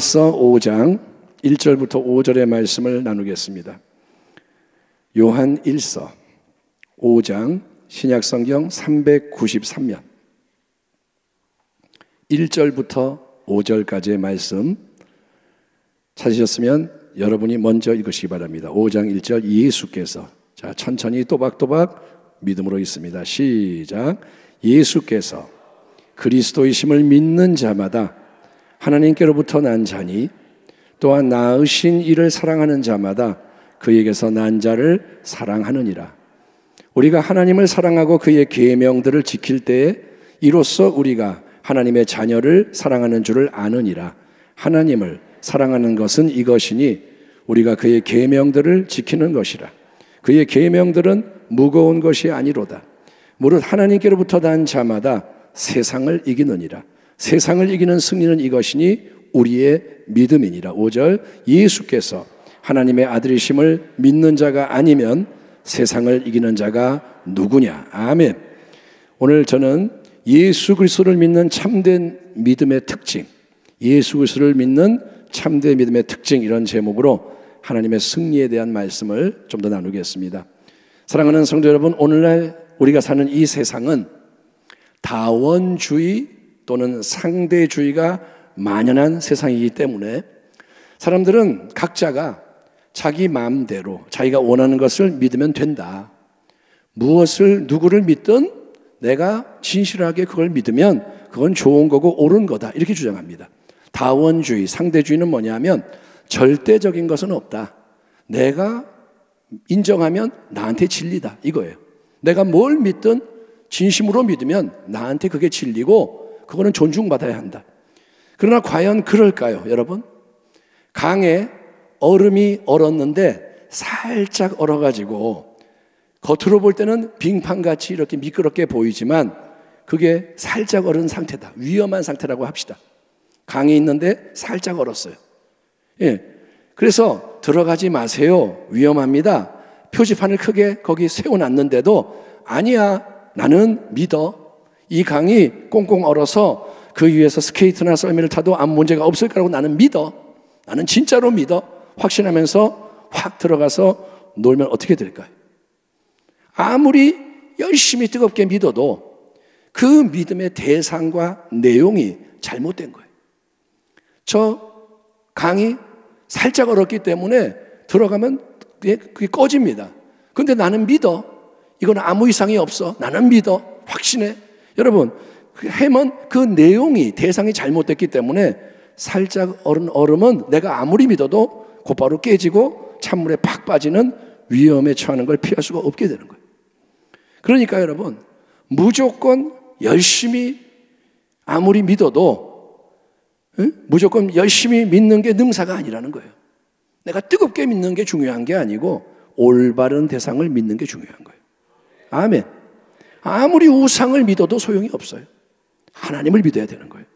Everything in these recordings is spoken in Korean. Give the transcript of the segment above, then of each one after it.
요한일서 5장 1절부터 5절의 말씀을 나누겠습니다. 요한일서 5장 신약성경 393면 1절부터 5절까지의 말씀 찾으셨으면 여러분이 먼저 읽으시기 바랍니다. 5장 1절 예수께서, 자 천천히 또박또박 믿음으로 읽습니다. 시작. 예수께서 그리스도이심을 믿는 자마다 하나님께로부터 난 자니 또한 낳으신 이를 사랑하는 자마다 그에게서 난 자를 사랑하느니라. 우리가 하나님을 사랑하고 그의 계명들을 지킬 때에 이로써 우리가 하나님의 자녀를 사랑하는 줄을 아느니라. 하나님을 사랑하는 것은 이것이니 우리가 그의 계명들을 지키는 것이라. 그의 계명들은 무거운 것이 아니로다. 무릇 하나님께로부터 난 자마다 세상을 이기느니라. 세상을 이기는 승리는 이것이니 우리의 믿음이니라. 5절 예수께서 하나님의 아들이심을 믿는 자가 아니면 세상을 이기는 자가 누구냐. 아멘. 오늘 저는 예수 그리스도를 믿는 참된 믿음의 특징, 예수 그리스도를 믿는 참된 믿음의 특징, 이런 제목으로 하나님의 승리에 대한 말씀을 좀 더 나누겠습니다. 사랑하는 성도 여러분, 오늘날 우리가 사는 이 세상은 다원주의 또는 상대주의가 만연한 세상이기 때문에 사람들은 각자가 자기 마음대로 자기가 원하는 것을 믿으면 된다. 무엇을 누구를 믿든 내가 진실하게 그걸 믿으면 그건 좋은 거고 옳은 거다, 이렇게 주장합니다. 다원주의, 상대주의는 뭐냐면 절대적인 것은 없다. 내가 인정하면 나한테 진리다, 이거예요. 내가 뭘 믿든 진심으로 믿으면 나한테 그게 진리고 그거는 존중받아야 한다. 그러나 과연 그럴까요, 여러분? 강에 얼음이 얼었는데 살짝 얼어가지고 겉으로 볼 때는 빙판같이 이렇게 미끄럽게 보이지만 그게 살짝 얼은 상태다. 위험한 상태라고 합시다. 강에 있는데 살짝 얼었어요. 예. 그래서 들어가지 마세요, 위험합니다, 표지판을 크게 거기 세워놨는데도 아니야, 나는 믿어. 이 강이 꽁꽁 얼어서 그 위에서 스케이트나 썰매를 타도 아무 문제가 없을 거라고 나는 믿어. 나는 진짜로 믿어. 확신하면서 확 들어가서 놀면 어떻게 될까요? 아무리 열심히 뜨겁게 믿어도 그 믿음의 대상과 내용이 잘못된 거예요. 저 강이 살짝 얼었기 때문에 들어가면 그게 꺼집니다. 그런데 나는 믿어. 이건 아무 이상이 없어. 나는 믿어. 확신해. 여러분, 해면 그 내용이, 대상이 잘못됐기 때문에 살짝 얼은 얼음은 내가 아무리 믿어도 곧바로 깨지고 찬물에 팍 빠지는 위험에 처하는 걸 피할 수가 없게 되는 거예요. 그러니까 여러분, 무조건 열심히 아무리 믿어도 무조건 열심히 믿는 게 능사가 아니라는 거예요. 내가 뜨겁게 믿는 게 중요한 게 아니고 올바른 대상을 믿는 게 중요한 거예요. 아멘. 아무리 우상을 믿어도 소용이 없어요. 하나님을 믿어야 되는 거예요.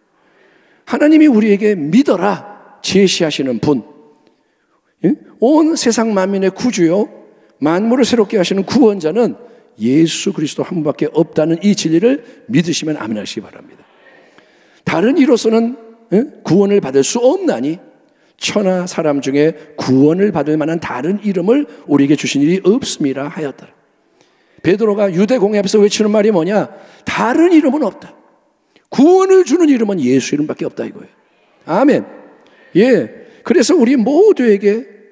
하나님이 우리에게 믿어라 제시하시는 분, 온 세상 만민의 구주요 만물을 새롭게 하시는 구원자는 예수 그리스도 한 분밖에 없다는 이 진리를 믿으시면 아멘 하시기 바랍니다. 다른 이로서는 구원을 받을 수 없나니 천하 사람 중에 구원을 받을 만한 다른 이름을 우리에게 주신 일이 없음이라 하였더라. 베드로가 유대 공회 앞에서 외치는 말이 뭐냐? 다른 이름은 없다. 구원을 주는 이름은 예수 이름밖에 없다, 이거예요. 아멘. 예. 그래서 우리 모두에게는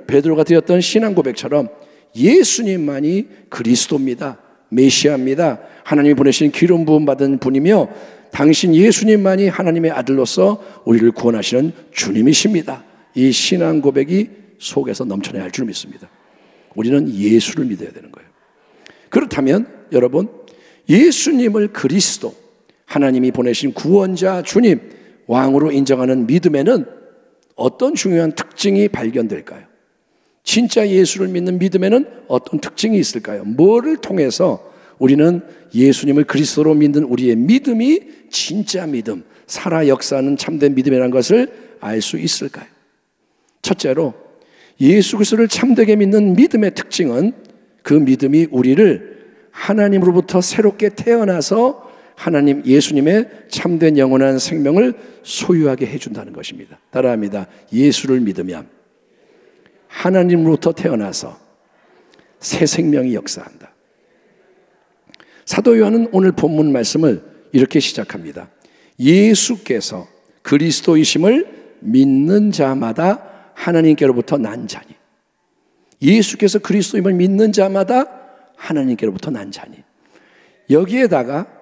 베드로가 드렸던 신앙 고백처럼 예수님만이 그리스도입니다. 메시아입니다. 하나님이 보내신 기름 부음 받은 분이며 당신 예수님만이 하나님의 아들로서 우리를 구원하시는 주님이십니다. 이 신앙 고백이 속에서 넘쳐나야 할 줄 믿습니다. 우리는 예수를 믿어야 되는 거예요. 그렇다면 여러분, 예수님을 그리스도, 하나님이 보내신 구원자, 주님, 왕으로 인정하는 믿음에는 어떤 중요한 특징이 발견될까요? 진짜 예수를 믿는 믿음에는 어떤 특징이 있을까요? 뭐를 통해서 우리는 예수님을 그리스도로 믿는 우리의 믿음이 진짜 믿음, 살아 역사하는 참된 믿음이라는 것을 알 수 있을까요? 첫째로 예수 그리스도를 참되게 믿는 믿음의 특징은 그 믿음이 우리를 하나님으로부터 새롭게 태어나서 하나님 예수님의 참된 영원한 생명을 소유하게 해준다는 것입니다. 따라합니다. 예수를 믿으면 하나님으로부터 태어나서 새 생명이 역사한다. 사도 요한은 오늘 본문 말씀을 이렇게 시작합니다. 예수께서 그리스도이심을 믿는 자마다 하나님께로부터 난 자니. 예수께서 그리스도임을 믿는 자마다 하나님께로부터 난 자니. 여기에다가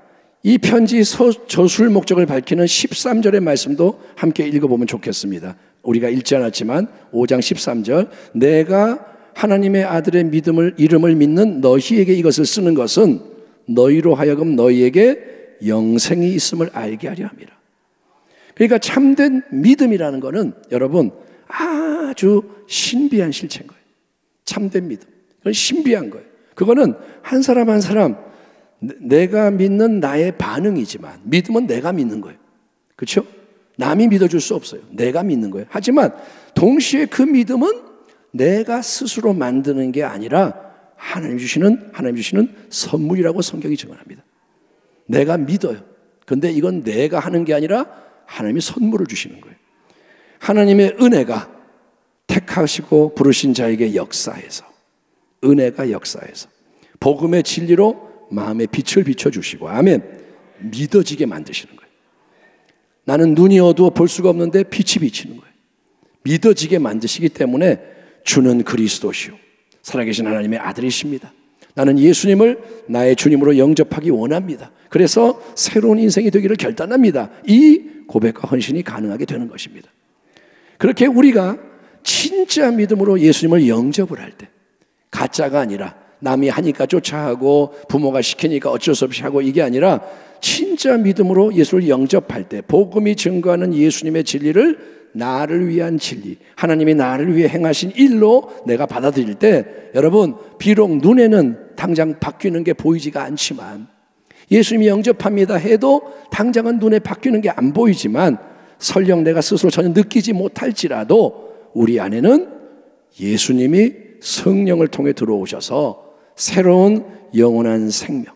이 편지 저술 목적을 밝히는 13절의 말씀도 함께 읽어보면 좋겠습니다. 우리가 읽지 않았지만 5장 13절, 내가 하나님의 아들의 이름을 믿는 너희에게 이것을 쓰는 것은 너희로 하여금 너희에게 영생이 있음을 알게 하려 함이라. 그러니까 참된 믿음이라는 것은 여러분 아주 신비한 실체인 거예요. 참된 믿음. 그건 신비한 거예요. 그거는 한 사람 한 사람 내가 믿는 나의 반응이지만 믿음은 내가 믿는 거예요. 그렇죠? 남이 믿어줄 수 없어요. 내가 믿는 거예요. 하지만 동시에 그 믿음은 내가 스스로 만드는 게 아니라 하나님 주시는 선물이라고 성경이 증언합니다. 내가 믿어요. 근데 이건 내가 하는 게 아니라 하나님이 선물을 주시는 거예요. 하나님의 은혜가 택하시고 부르신 자에게 역사해서, 은혜가 역사해서 복음의 진리로 마음의 빛을 비춰주시고, 아멘, 믿어지게 만드시는 거예요. 나는 눈이 어두워 볼 수가 없는데 빛이 비치는 거예요. 믿어지게 만드시기 때문에 주는 그리스도시요 살아계신 하나님의 아들이십니다. 나는 예수님을 나의 주님으로 영접하기 원합니다. 그래서 새로운 인생이 되기를 결단합니다. 이 고백과 헌신이 가능하게 되는 것입니다. 그렇게 우리가 진짜 믿음으로 예수님을 영접을 할 때, 가짜가 아니라 남이 하니까 쫓아하고 부모가 시키니까 어쩔 수 없이 하고, 이게 아니라 진짜 믿음으로 예수를 영접할 때 복음이 증거하는 예수님의 진리를 나를 위한 진리, 하나님이 나를 위해 행하신 일로 내가 받아들일 때, 여러분 비록 눈에는 당장 바뀌는 게 보이지가 않지만, 예수님이 영접합니다 해도 당장은 눈에 바뀌는 게 안 보이지만, 설령 내가 스스로 전혀 느끼지 못할지라도 우리 안에는 예수님이 성령을 통해 들어오셔서 새로운 영원한 생명,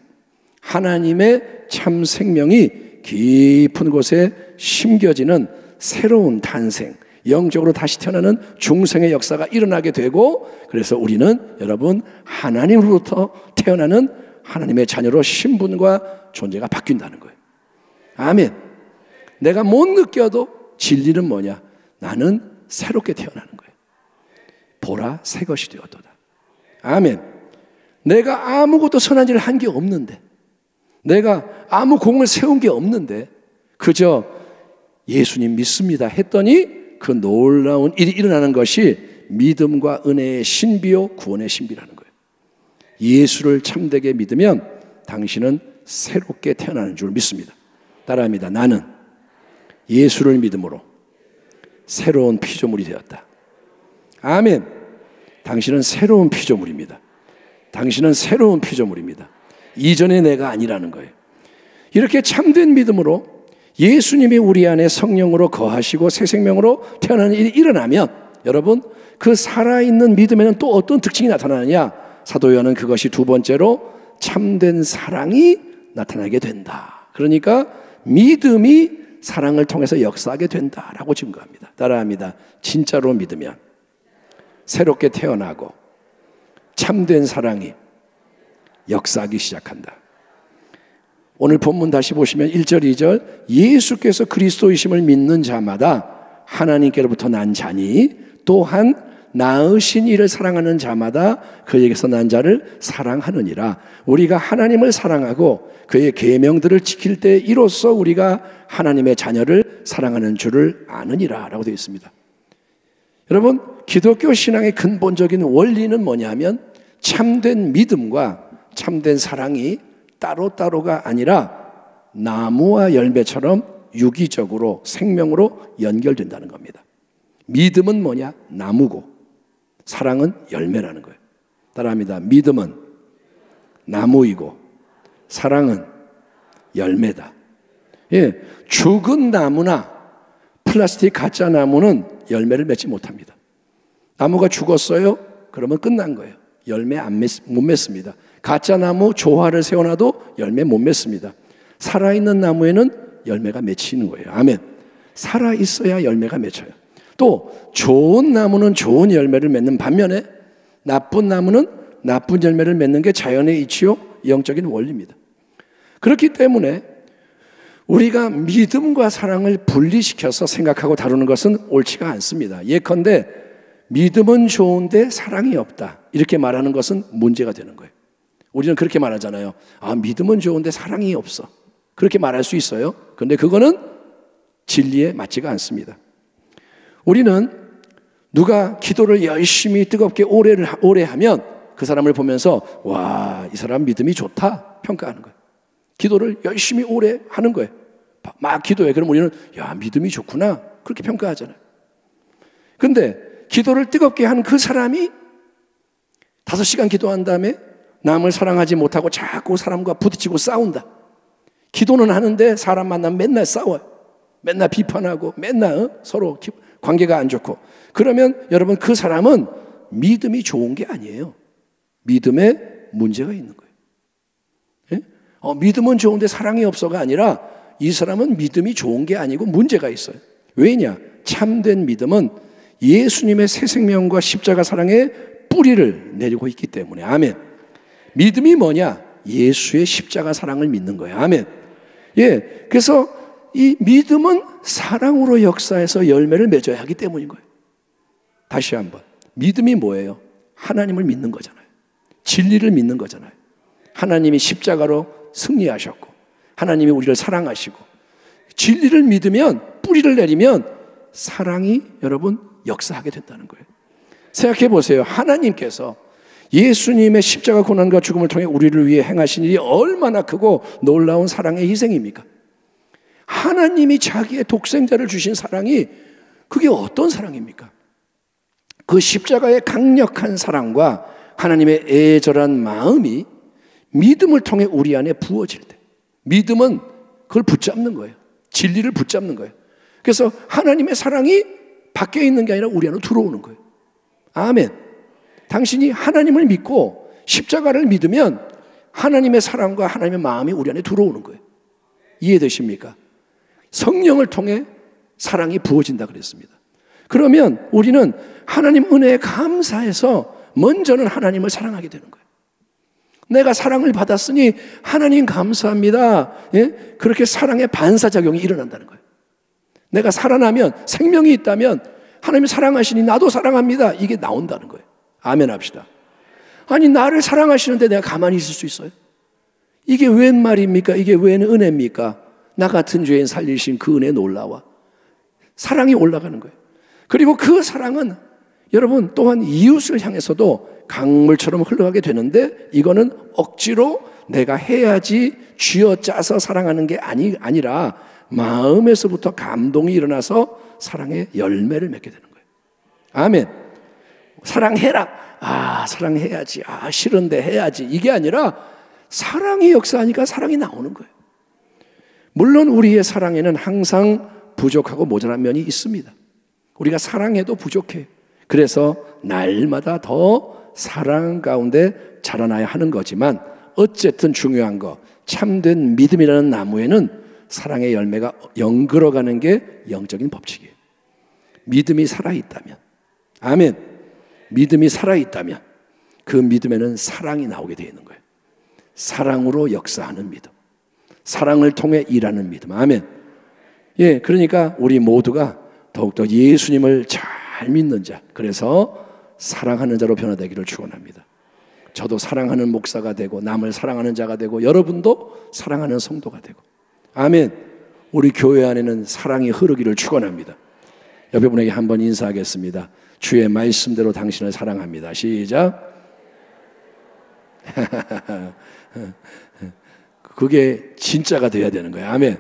하나님의 참 생명이 깊은 곳에 심겨지는 새로운 탄생, 영적으로 다시 태어나는 중생의 역사가 일어나게 되고, 그래서 우리는 여러분 하나님으로부터 태어나는 하나님의 자녀로 신분과 존재가 바뀐다는 거예요. 아멘. 내가 못 느껴도 진리는 뭐냐? 나는 새롭게 태어나는 거예요. 보라, 새 것이 되었도다. 아멘. 내가 아무것도 선한 일을 한 게 없는데, 내가 아무 공을 세운 게 없는데 그저 예수님 믿습니다 했더니 그 놀라운 일이 일어나는 것이 믿음과 은혜의 신비요 구원의 신비라는 거예요. 예수를 참되게 믿으면 당신은 새롭게 태어나는 줄 믿습니다. 따라합니다. 나는 예수를 믿음으로 새로운 피조물이 되었다. 아멘. 당신은 새로운 피조물입니다. 당신은 새로운 피조물입니다. 이전의 내가 아니라는 거예요. 이렇게 참된 믿음으로 예수님이 우리 안에 성령으로 거하시고 새 생명으로 태어나는 일이 일어나면, 여러분 그 살아있는 믿음에는 또 어떤 특징이 나타나느냐? 사도 요한은 그것이 두 번째로 참된 사랑이 나타나게 된다. 그러니까 믿음이 사랑을 통해서 역사하게 된다라고 증거합니다. 따라합니다. 진짜로 믿으면 새롭게 태어나고 참된 사랑이 역사하기 시작한다. 오늘 본문 다시 보시면 1절 2절, 예수께서 그리스도이심을 믿는 자마다 하나님께로부터 난 자니 또한 낳으신 이를 사랑하는 자마다 그에게서 난 자를 사랑하느니라. 우리가 하나님을 사랑하고 그의 계명들을 지킬 때 이로써 우리가 하나님의 자녀를 사랑하는 줄을 아느니라 라고 되어 있습니다. 여러분 기독교 신앙의 근본적인 원리는 뭐냐면 참된 믿음과 참된 사랑이 따로따로가 아니라 나무와 열매처럼 유기적으로 생명으로 연결된다는 겁니다. 믿음은 뭐냐? 나무고 사랑은 열매라는 거예요. 따라합니다. 믿음은 나무이고 사랑은 열매다. 예, 죽은 나무나 플라스틱 가짜 나무는 열매를 맺지 못합니다. 나무가 죽었어요? 그러면 끝난 거예요. 열매 못 맺습니다. 가짜 나무 조화를 세워놔도 열매 못 맺습니다. 살아있는 나무에는 열매가 맺히는 거예요. 아멘. 살아있어야 열매가 맺혀요. 또 좋은 나무는 좋은 열매를 맺는 반면에 나쁜 나무는 나쁜 열매를 맺는 게 자연의 이치요 영적인 원리입니다. 그렇기 때문에 우리가 믿음과 사랑을 분리시켜서 생각하고 다루는 것은 옳지가 않습니다. 예컨대 믿음은 좋은데 사랑이 없다, 이렇게 말하는 것은 문제가 되는 거예요. 우리는 그렇게 말하잖아요. 아, 믿음은 좋은데 사랑이 없어, 그렇게 말할 수 있어요. 그런데 그거는 진리에 맞지가 않습니다. 우리는 누가 기도를 열심히 뜨겁게 오래 하면 그 사람을 보면서 와, 이 사람 믿음이 좋다 평가하는 거예요. 기도를 열심히 오래 하는 거예요. 막 기도해. 그럼 우리는 야, 믿음이 좋구나, 그렇게 평가하잖아요. 근데 기도를 뜨겁게 한 그 사람이 5시간 기도한 다음에 남을 사랑하지 못하고 자꾸 사람과 부딪히고 싸운다. 기도는 하는데 사람 만나면 맨날 싸워요. 맨날 비판하고 맨날 서로 관계가 안 좋고. 그러면 여러분, 그 사람은 믿음이 좋은 게 아니에요. 믿음에 문제가 있는 거예요. 예? 믿음은 좋은데 사랑이 없어가 아니라 이 사람은 믿음이 좋은 게 아니고 문제가 있어요. 왜냐? 참된 믿음은 예수님의 새 생명과 십자가 사랑의 뿌리를 내리고 있기 때문에. 아멘. 믿음이 뭐냐? 예수의 십자가 사랑을 믿는 거예요. 아멘. 예, 그래서 이 믿음은 사랑으로 역사해서 열매를 맺어야 하기 때문인 거예요. 다시 한번, 믿음이 뭐예요? 하나님을 믿는 거잖아요. 진리를 믿는 거잖아요. 하나님이 십자가로 승리하셨고 하나님이 우리를 사랑하시고 진리를 믿으면, 뿌리를 내리면 사랑이 여러분 역사하게 된다는 거예요. 생각해 보세요. 하나님께서 예수님의 십자가 고난과 죽음을 통해 우리를 위해 행하신 일이 얼마나 크고 놀라운 사랑의 희생입니까? 하나님이 자기의 독생자를 주신 사랑이 그게 어떤 사랑입니까? 그 십자가의 강력한 사랑과 하나님의 애절한 마음이 믿음을 통해 우리 안에 부어질 때, 믿음은 그걸 붙잡는 거예요. 진리를 붙잡는 거예요. 그래서 하나님의 사랑이 밖에 있는 게 아니라 우리 안으로 들어오는 거예요. 아멘. 당신이 하나님을 믿고 십자가를 믿으면 하나님의 사랑과 하나님의 마음이 우리 안에 들어오는 거예요. 이해되십니까? 성령을 통해 사랑이 부어진다 그랬습니다. 그러면 우리는 하나님 은혜에 감사해서 먼저는 하나님을 사랑하게 되는 거예요. 내가 사랑을 받았으니 하나님 감사합니다. 예? 그렇게 사랑의 반사작용이 일어난다는 거예요. 내가 살아나면, 생명이 있다면 하나님이 사랑하시니 나도 사랑합니다, 이게 나온다는 거예요. 아멘 합시다. 아니, 나를 사랑하시는데 내가 가만히 있을 수 있어요? 이게 웬 말입니까? 이게 웬 은혜입니까? 나 같은 죄인 살리신 그 은혜 놀라워. 사랑이 올라가는 거예요. 그리고 그 사랑은 여러분 또한 이웃을 향해서도 강물처럼 흘러가게 되는데, 이거는 억지로 내가 해야지 쥐어짜서 사랑하는 게 아니라 마음에서부터 감동이 일어나서 사랑의 열매를 맺게 되는 거예요. 아멘. 사랑해라. 아, 사랑해야지. 아, 싫은데 해야지. 이게 아니라 사랑이 역사하니까 사랑이 나오는 거예요. 물론 우리의 사랑에는 항상 부족하고 모자란 면이 있습니다. 우리가 사랑해도 부족해요. 그래서 날마다 더 사랑 가운데 자라나야 하는 거지만, 어쨌든 중요한 거, 참된 믿음이라는 나무에는 사랑의 열매가 연걸어가는 게 영적인 법칙이에요. 믿음이 살아있다면, 아멘. 믿음이 살아있다면 그 믿음에는 사랑이 나오게 되어 있는 거예요. 사랑으로 역사하는 믿음, 사랑을 통해 일하는 믿음. 아멘. 예, 그러니까 우리 모두가 더욱더 예수님을 잘 믿는 자, 그래서 사랑하는 자로 변화되기를 축원합니다. 저도 사랑하는 목사가 되고 남을 사랑하는 자가 되고 여러분도 사랑하는 성도가 되고, 아멘. 우리 교회 안에는 사랑이 흐르기를 축원합니다. 옆에 분에게 한번 인사하겠습니다. 주의 말씀대로 당신을 사랑합니다. 시작. 그게 진짜가 돼야 되는 거예요. 아멘.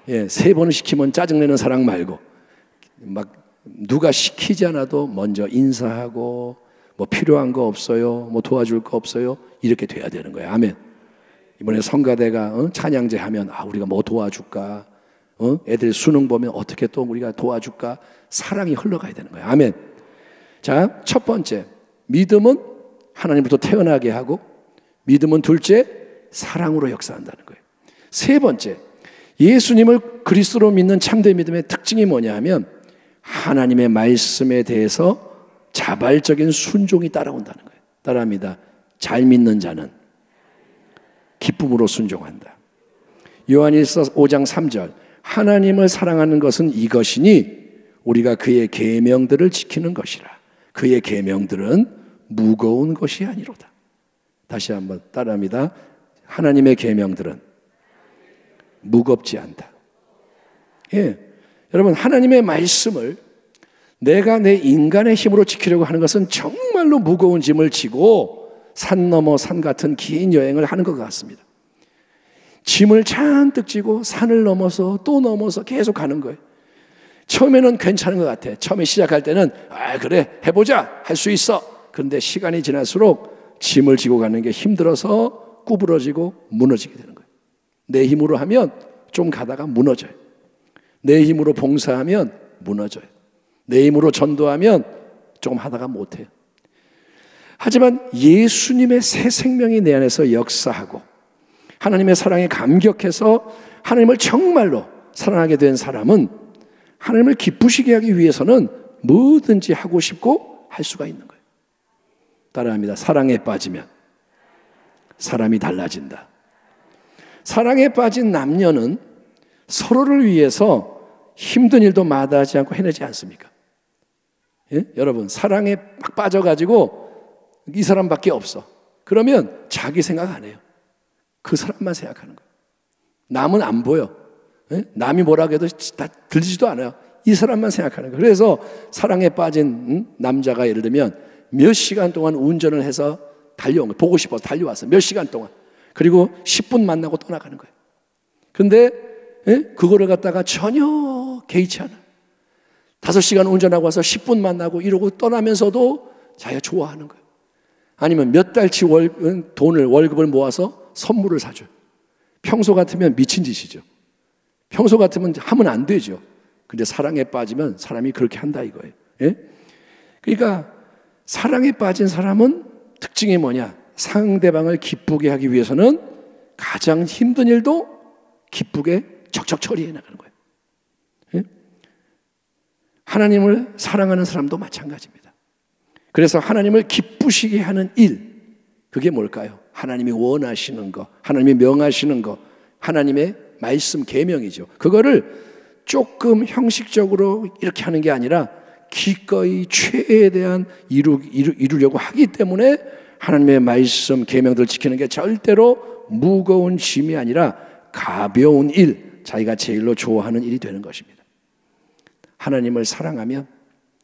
예, 3번을 시키면 짜증내는 사랑 말고, 막 누가 시키지 않아도 먼저 인사하고, 뭐 필요한 거 없어요, 뭐 도와줄 거 없어요, 이렇게 돼야 되는 거예요. 아멘. 이번에 성가대가 찬양제 하면 우리가 뭐 도와줄까, 애들 수능 보면 어떻게 또 우리가 도와줄까, 사랑이 흘러가야 되는 거예요. 아멘. 자, 첫 번째, 믿음은 하나님부터 태어나게 하고, 믿음은 둘째, 사랑으로 역사한다는 거예요. 세 번째, 예수님을 그리스도로 믿는 참된 믿음의 특징이 뭐냐 하면 하나님의 말씀에 대해서 자발적인 순종이 따라온다는 거예요. 따라합니다. 잘 믿는 자는 기쁨으로 순종한다. 요한일서 5장 3절, 하나님을 사랑하는 것은 이것이니 우리가 그의 계명들을 지키는 것이라. 그의 계명들은 무거운 것이 아니로다. 다시 한번 따라합니다. 하나님의 계명들은 무겁지 않다. 예, 여러분, 하나님의 말씀을 내가 내 인간의 힘으로 지키려고 하는 것은 정말로 무거운 짐을 지고 산 넘어 산 같은 긴 여행을 하는 것 같습니다. 짐을 잔뜩 지고 산을 넘어서 또 넘어서 계속 가는 거예요. 처음에는 괜찮은 것 같아. 처음에 시작할 때는 그래 해보자, 할 수 있어. 그런데 시간이 지날수록 짐을 지고 가는 게 힘들어서 구부러지고 무너지게 되는 거예요. 내 힘으로 하면 좀 가다가 무너져요. 내 힘으로 봉사하면 무너져요. 내 힘으로 전도하면 조금 하다가 못해요. 하지만 예수님의 새 생명이 내 안에서 역사하고 하나님의 사랑에 감격해서 하나님을 정말로 사랑하게 된 사람은 하나님을 기쁘시게 하기 위해서는 뭐든지 하고 싶고 할 수가 있는 거예요. 따라합니다. 사랑에 빠지면 사람이 달라진다. 사랑에 빠진 남녀는 서로를 위해서 힘든 일도 마다하지 않고 해내지 않습니까? 예? 여러분, 사랑에 막 빠져가지고 이 사람밖에 없어. 그러면 자기 생각 안 해요. 그 사람만 생각하는 거예요. 남은 안 보여. 예? 남이 뭐라고 해도 다 들리지도 않아요. 이 사람만 생각하는 거예요. 그래서 사랑에 빠진 남자가 예를 들면 몇 시간 동안 운전을 해서 달려온 거예요. 보고 싶어서 달려왔어요. 몇 시간 동안. 그리고 10분 만나고 떠나가는 거예요. 그런데 그거를 갖다가 전혀 개의치 않아. 5시간 운전하고 와서 10분 만나고 이러고 떠나면서도 자기가 좋아하는 거예요. 아니면 몇 달치 월급을 모아서 선물을 사줘요. 평소 같으면 미친 짓이죠. 평소 같으면 하면 안 되죠. 근데 사랑에 빠지면 사람이 그렇게 한다 이거예요. 예? 그러니까 사랑에 빠진 사람은 특징이 뭐냐? 상대방을 기쁘게 하기 위해서는 가장 힘든 일도 기쁘게 척척 처리해 나가는 거예요. 예? 하나님을 사랑하는 사람도 마찬가지입니다. 그래서 하나님을 기쁘시게 하는 일, 그게 뭘까요? 하나님이 원하시는 거, 하나님이 명하시는 거, 하나님의 말씀 계명이죠. 그거를 조금 형식적으로 이렇게 하는 게 아니라 기꺼이 최대한 이루려고 하기 때문에 하나님의 말씀 계명들을 지키는 게 절대로 무거운 짐이 아니라 가벼운 일, 자기가 제일로 좋아하는 일이 되는 것입니다. 하나님을 사랑하면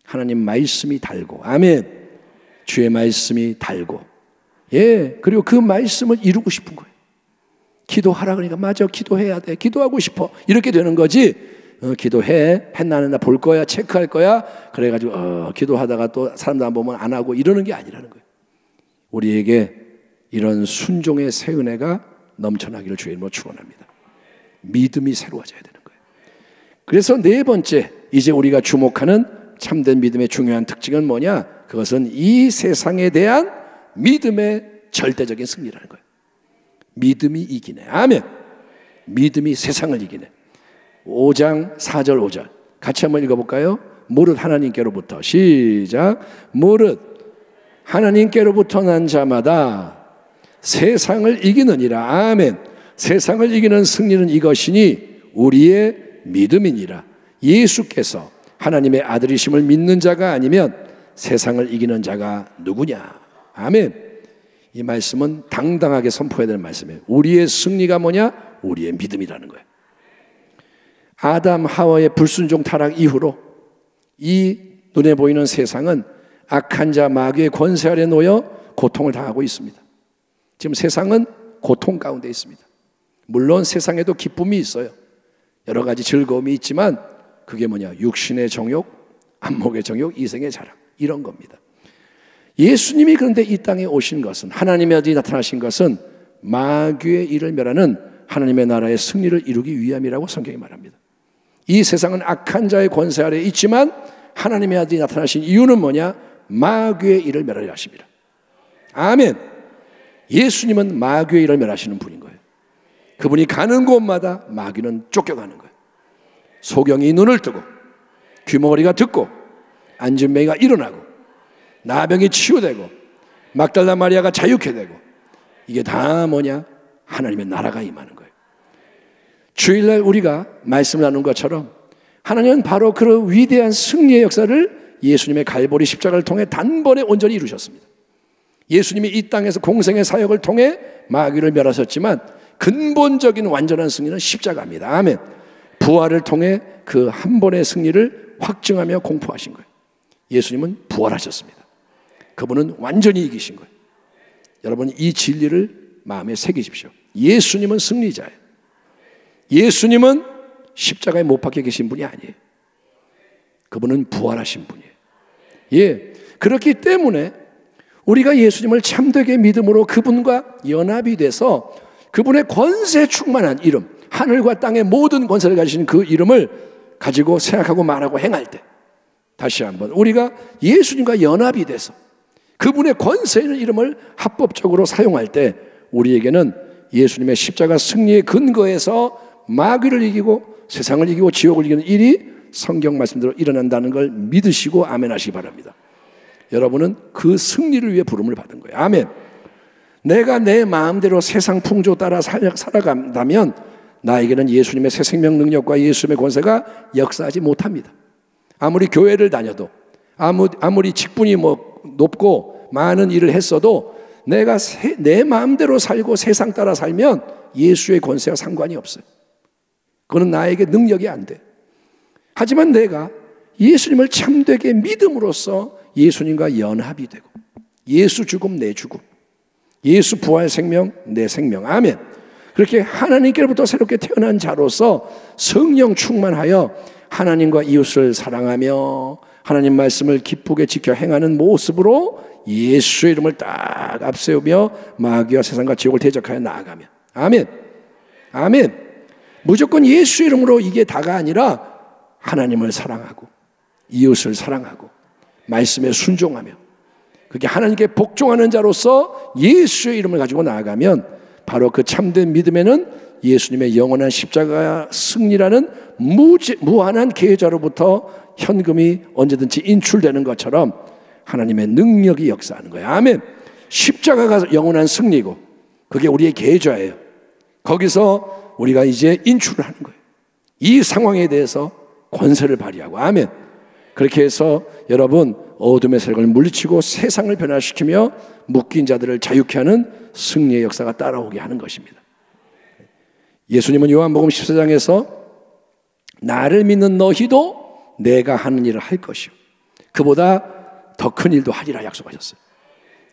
하나님 말씀이 달고, 아멘, 주의 말씀이 달고, 예, 그리고 그 말씀을 이루고 싶은 거예요. 기도하라 그러니까 맞아, 기도해야 돼, 기도하고 싶어, 이렇게 되는 거지. 기도해, 나는 나 볼 거야, 체크할 거야, 그래가지고 기도하다가 또 사람들 안 보면 안 하고 이러는 게 아니라는 거예요. 우리에게 이런 순종의 새 은혜가 넘쳐나기를 주의 이름으로 축원합니다. 믿음이 새로워져야 되는 거예요. 그래서 네 번째, 이제 우리가 주목하는 참된 믿음의 중요한 특징은 뭐냐? 그것은 이 세상에 대한 믿음의 절대적인 승리라는 거예요. 믿음이 이기네. 아멘. 믿음이 세상을 이기네. 5장 4절 5절 같이 한번 읽어볼까요? 무릇 하나님께로부터, 시작, 무릇 하나님께로부터 난 자마다 세상을 이기느니라. 아멘. 세상을 이기는 승리는 이것이니 우리의 믿음이니라. 예수께서 하나님의 아들이심을 믿는 자가 아니면 세상을 이기는 자가 누구냐. 아멘. 이 말씀은 당당하게 선포해야 되는 말씀이에요. 우리의 승리가 뭐냐? 우리의 믿음이라는 거예요. 아담 하와의 불순종 타락 이후로 이 눈에 보이는 세상은 악한 자 마귀의 권세 아래 놓여 고통을 당하고 있습니다. 지금 세상은 고통 가운데 있습니다. 물론 세상에도 기쁨이 있어요. 여러 가지 즐거움이 있지만 그게 뭐냐? 육신의 정욕, 안목의 정욕, 이생의 자랑, 이런 겁니다. 예수님이 그런데 이 땅에 오신 것은, 하나님의 아들이 나타나신 것은 마귀의 일을 멸하는 하나님의 나라의 승리를 이루기 위함이라고 성경이 말합니다. 이 세상은 악한 자의 권세 아래에 있지만 하나님의 아들이 나타나신 이유는 뭐냐? 마귀의 일을 멸하려 하십니다. 아멘. 예수님은 마귀의 일을 멸하시는 분인 거예요. 그분이 가는 곳마다 마귀는 쫓겨가는 거예요. 소경이 눈을 뜨고 귀머거리가 듣고 앉은 맹이가 일어나고 나병이 치유되고 막달라 마리아가 자유케 되고, 이게 다 뭐냐? 하나님의 나라가 임하는 거예요. 주일날 우리가 말씀 나눈 것처럼 하나님은 바로 그런 위대한 승리의 역사를 예수님의 갈보리 십자가를 통해 단번에 온전히 이루셨습니다. 예수님이 이 땅에서 공생의 사역을 통해 마귀를 멸하셨지만 근본적인 완전한 승리는 십자가입니다. 아멘. 부활을 통해 그 한 번의 승리를 확증하며 공포하신 거예요. 예수님은 부활하셨습니다. 그분은 완전히 이기신 거예요. 여러분, 이 진리를 마음에 새기십시오. 예수님은 승리자예요. 예수님은 십자가에 못 박혀 계신 분이 아니에요. 그분은 부활하신 분이에요. 예, 그렇기 때문에 우리가 예수님을 참되게 믿음으로 그분과 연합이 돼서 그분의 권세 충만한 이름, 하늘과 땅의 모든 권세를 가지신 그 이름을 가지고 생각하고 말하고 행할 때, 다시 한번 우리가 예수님과 연합이 돼서 그분의 권세 있는 이름을 합법적으로 사용할 때 우리에게는 예수님의 십자가 승리의 근거에서 마귀를 이기고 세상을 이기고 지옥을 이기는 일이 성경 말씀대로 일어난다는 걸 믿으시고 아멘 하시기 바랍니다. 여러분은 그 승리를 위해 부름을 받은 거예요. 아멘. 내가 내 마음대로 세상 풍조 따라 살아간다면 나에게는 예수님의 새 생명 능력과 예수님의 권세가 역사하지 못합니다. 아무리 교회를 다녀도 아무리 직분이 높고 많은 일을 했어도 내가 내 마음대로 살고 세상 따라 살면 예수의 권세와 상관이 없어요. 그거는 나에게 능력이 안 돼. 하지만 내가 예수님을 참되게 믿음으로써 예수님과 연합이 되고 예수 죽음 내 죽음, 예수 부활 생명 내 생명, 아멘. 그렇게 하나님께로부터 새롭게 태어난 자로서 성령 충만하여 하나님과 이웃을 사랑하며 하나님 말씀을 기쁘게 지켜 행하는 모습으로 예수의 이름을 딱 앞세우며 마귀와 세상과 지옥을 대적하여 나아가면, 아멘. 아멘. 무조건 예수 이름으로 이게 다가 아니라 하나님을 사랑하고 이웃을 사랑하고 말씀에 순종하며 그게 하나님께 복종하는 자로서 예수의 이름을 가지고 나아가면 바로 그 참된 믿음에는 예수님의 영원한 십자가 승리라는 무한한 계좌로부터 현금이 언제든지 인출되는 것처럼 하나님의 능력이 역사하는 거예요. 아멘. 십자가가 영원한 승리고 그게 우리의 계좌예요. 거기서 우리가 이제 인출을 하는 거예요. 이 상황에 대해서 권세를 발휘하고, 아멘. 그렇게 해서 여러분 어둠의 세력을 물리치고 세상을 변화시키며 묶인 자들을 자유케 하는 승리의 역사가 따라오게 하는 것입니다. 예수님은 요한복음 14장에서 나를 믿는 너희도 내가 하는 일을 할 것이요 그보다 더 큰 일도 하리라 약속하셨어요.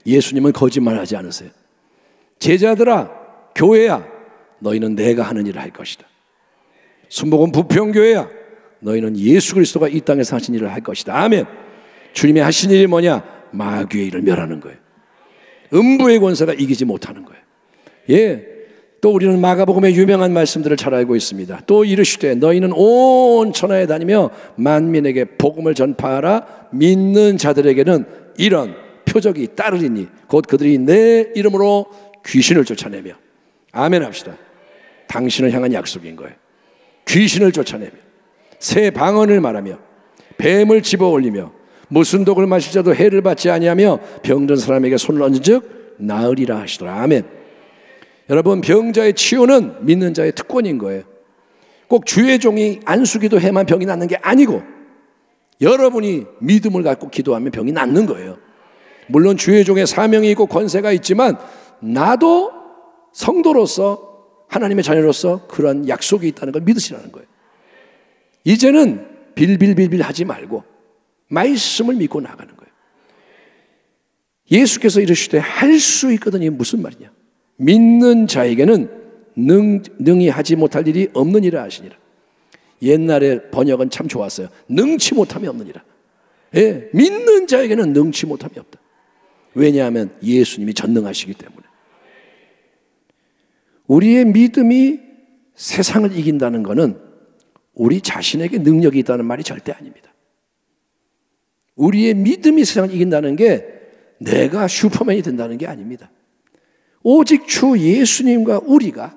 예수님은 거짓말하지 않으세요. 제자들아, 교회야, 너희는 내가 하는 일을 할 것이다. 순복음 부평교회야, 너희는 예수 그리스도가 이 땅에서 하신 일을 할 것이다. 아멘. 주님이 하신 일이 뭐냐? 마귀의 일을 멸하는 거예요. 음부의 권세가 이기지 못하는 거예요. 예. 또 우리는 마가복음의 유명한 말씀들을 잘 알고 있습니다. 또 이르시되 너희는 온 천하에 다니며 만민에게 복음을 전파하라. 믿는 자들에게는 이런 표적이 따르리니 곧 그들이 내 이름으로 귀신을 쫓아내며, 아멘 합시다. 당신을 향한 약속인 거예요. 귀신을 쫓아내며 새 방언을 말하며 뱀을 집어올리며 무슨 독을 마실 자도 해를 받지 아니하며 병든 사람에게 손을 얹은 즉 나으리라 하시더라. 아멘. 여러분, 병자의 치유는 믿는 자의 특권인 거예요. 꼭 주의 종이 안수기도 해만 병이 낫는 게 아니고 여러분이 믿음을 갖고 기도하면 병이 낫는 거예요. 물론 주의 종의 사명이 있고 권세가 있지만 나도 성도로서 하나님의 자녀로서 그런 약속이 있다는 걸 믿으시라는 거예요. 이제는 빌빌빌빌 하지 말고 말씀을 믿고 나가는 거예요. 예수께서 이르시되 할 수 있거든. 이게 무슨 말이냐? 믿는 자에게는 능히 하지 못할 일이 없는 일이라 하시니라. 옛날에 번역은 참 좋았어요. 능치 못함이 없느니라. 예, 믿는 자에게는 능치 못함이 없다. 왜냐하면 예수님이 전능하시기 때문에. 우리의 믿음이 세상을 이긴다는 것은 우리 자신에게 능력이 있다는 말이 절대 아닙니다. 우리의 믿음이 세상을 이긴다는 게 내가 슈퍼맨이 된다는 게 아닙니다. 오직 주 예수님과 우리가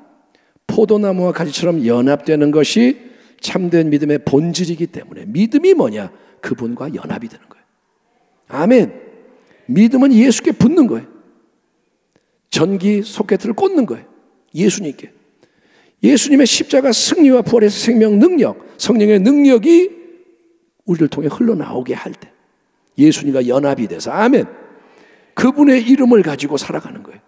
포도나무와 가지처럼 연합되는 것이 참된 믿음의 본질이기 때문에 믿음이 뭐냐? 그분과 연합이 되는 거예요. 아멘. 믿음은 예수께 붙는 거예요. 전기 소켓을 꽂는 거예요. 예수님께. 예수님의 십자가 승리와 부활의 생명 능력, 성령의 능력이 우리를 통해 흘러나오게 할 때 예수님과 연합이 돼서 아멘. 그분의 이름을 가지고 살아가는 거예요.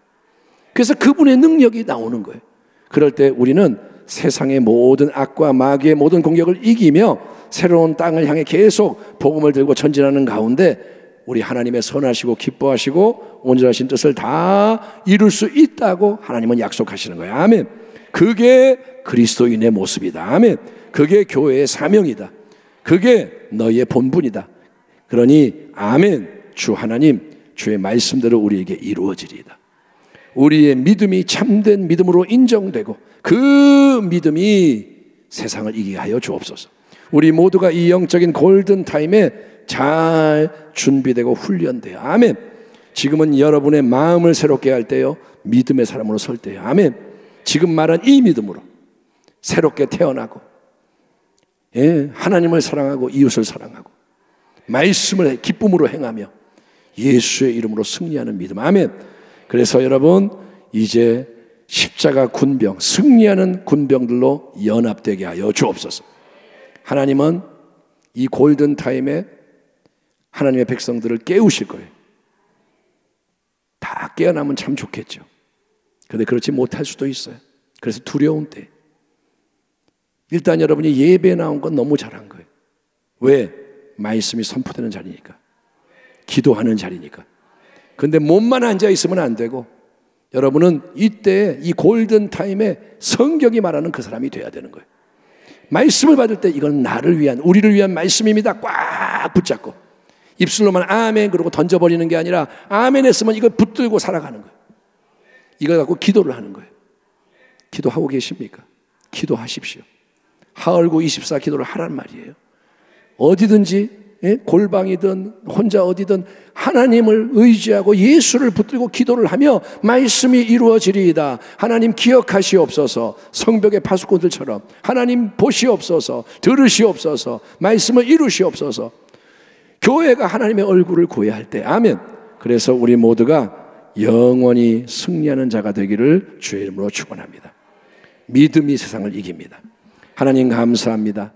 그래서 그분의 능력이 나오는 거예요. 그럴 때 우리는 세상의 모든 악과 마귀의 모든 공격을 이기며 새로운 땅을 향해 계속 복음을 들고 전진하는 가운데 우리 하나님의 선하시고 기뻐하시고 온전하신 뜻을 다 이룰 수 있다고 하나님은 약속하시는 거예요. 아멘. 그게 그리스도인의 모습이다. 아멘. 그게 교회의 사명이다. 그게 너희의 본분이다. 그러니 아멘. 주 하나님 주의 말씀대로 우리에게 이루어지리이다. 우리의 믿음이 참된 믿음으로 인정되고 그 믿음이 세상을 이기게 하여 주옵소서. 우리 모두가 이 영적인 골든타임에 잘 준비되고 훈련돼요. 아멘. 지금은 여러분의 마음을 새롭게 할 때요, 믿음의 사람으로 설 때요. 아멘. 지금 말한 이 믿음으로 새롭게 태어나고 하나님을 사랑하고 이웃을 사랑하고 말씀을 기쁨으로 행하며 예수의 이름으로 승리하는 믿음. 아멘. 그래서 여러분 이제 십자가 군병, 승리하는 군병들로 연합되게 하여 주옵소서. 하나님은 이 골든타임에 하나님의 백성들을 깨우실 거예요. 다 깨어나면 참 좋겠죠. 그런데 그렇지 못할 수도 있어요. 그래서 두려운 때 일단 여러분이 예배에 나온 건 너무 잘한 거예요. 왜? 말씀이 선포되는 자리니까, 기도하는 자리니까. 그런데 몸만 앉아 있으면 안 되고 여러분은 이때 이 골든타임에 성경이 말하는 그 사람이 돼야 되는 거예요. 말씀을 받을 때 이건 나를 위한, 우리를 위한 말씀입니다. 꽉 붙잡고 입술로만 아멘 그러고 던져버리는 게 아니라 아멘 했으면 이걸 붙들고 살아가는 거예요. 이걸 갖고 기도를 하는 거예요. 기도하고 계십니까? 기도하십시오. 하얼구 24 기도를 하란 말이에요. 어디든지 골방이든 혼자 어디든 하나님을 의지하고 예수를 붙들고 기도를 하며 말씀이 이루어지리이다. 하나님 기억하시옵소서. 성벽의 파수꾼들처럼 하나님 보시옵소서, 들으시옵소서, 말씀을 이루시옵소서. 교회가 하나님의 얼굴을 구해야 할 때 아멘. 그래서 우리 모두가 영원히 승리하는 자가 되기를 주의 이름으로 축원합니다. 믿음이 세상을 이깁니다. 하나님 감사합니다.